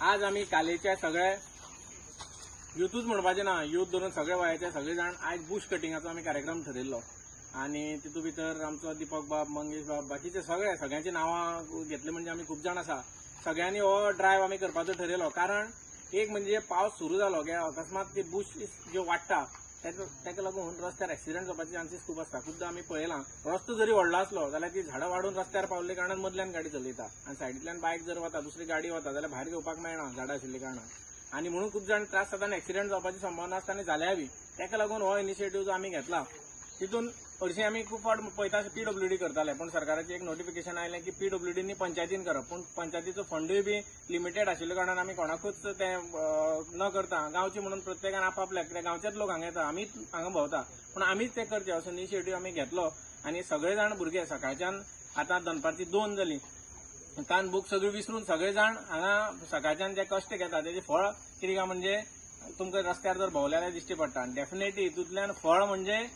आज आम्ही कालेच्या सगळे युथूच म्हणपाचे ना, युथ धरून सगळे वयाचे सगळे जाण आज बुश कटिंगाचो आम्ही कार्यक्रम ठरयल्लो आणि तितून भितर आमचो दीपक बाब, मंगेश बाब, बाकीचे सगळ्यांची नावां घेतली म्हणजे आम्ही खूप जाण आसा. सगळ्यांनी हो ड्रायव्ह आम्ही करपाचो ठरयलो. कारण एक म्हणजे पावस सुरू जालो की अकस्मात ते बुश जे वाडटा ताका लागून रस्त्यार एक्सिडेंट जावपाचे चान्सीस खूप आसता. खुबदां आमी पळयलां रस्तो जरी व्हडलो आसलो जाल्यार ती झाडां वाडून रस्त्यार पावल्ले कारणान मदल्यान गाडी चलयता आनी सायडींतल्यान बायक जर वता, दुसरी गाडी वता जाल्यार भायर घेवपाक मेळना झाडां आशिल्ले कारणान. आणि म्हणून खूप जाण त्रास जाता आनी एक्सिडेंट जावपाची संभावना आसता आनी जाल्याय बी. ताका लागून हो इनिशिएटीव जो आमी घेतला तितून हरशीं आमी खूब फावट पळयता PWD करताले, पण सरकाराचें एक नोटिफिकेशन आयलें की PWDनी पंचायतीन करप. पूण पंचायतीचो फंडूय बी लिमिटेड आशिल्ल्या कारणान आमी कोणाकूच तें न करता गांवची म्हणून प्रत्येकान आपापल्याक कित्याक गांवचेच लोक हांगा येता, आमीच हांगा भोंवता, पूण आमीच तें करचें असो इनिशिएटीव आमी घेतलो. आनी सगळे जाण भुरगे सकाळच्यान आतां दनपारची 2 जालीं, तान बूक सगळी विसरून सगळे जाण हांगा सकाळच्यान जे कश्ट घेता तेजे फळ कितें काय म्हणजे तुमकां रस्त्यार जर भोंवल्यार दिश्टी पडटा. डेफिनेटली हितूंतल्यान फळ म्हणजे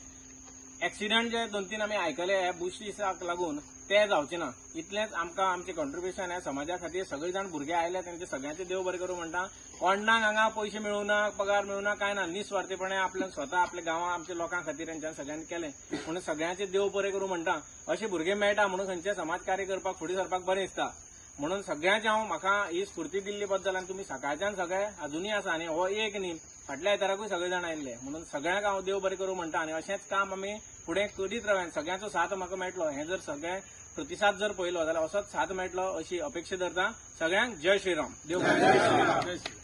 एक्सिडेंट जे 2-3 आमी आयकले ह्या बुशीसाक लागून ते जावचे ना. इतलेंच आमकां आमचें कॉन्ट्रिब्युशन ह्या समाजा खातीर. सगळे जाण भुरगे आयले तांचे सगळ्यांचे देव बरें करूं म्हणटा. कोणाक हांगा पयशे मेळूना, पगार मेळूना, काय ना, निस्वार्थीपणे आपल्यान स्वता आपल्या गांवां आमच्या लोकां खातीर हेंच्यान सगळ्यांनी केलें म्हणून सगळ्यांचे देव बरें करूं म्हणटा. अशे भुरगे मेळटा म्हणून खंयचे समाज कार्य करपाक फुडें सरपाक बरें दिसता. म्हणून सगळ्यांचे म्हाका ही स्फूर्ती दिल्ली बद्दल आनी तुमी सकाळच्यान सगळे अजुनूय आसा आनी हो एक न्ही, फाटल्या आयताराकूय सगळे जाण आयिल्ले म्हणून सगळ्यांक हांव देव बरें करूं म्हणटा. आनी अशेंच काम आमी फुडें करीत रावया. सगळ्यांचो साथ म्हाका मेळटलो हें जर सगळे प्रतिसाद जर पळयलो जाल्यार असोच साथ मेळटलो अशी अपेक्षा धरता. सगळ्यांक जय श्रीराम. देव बरें करूं.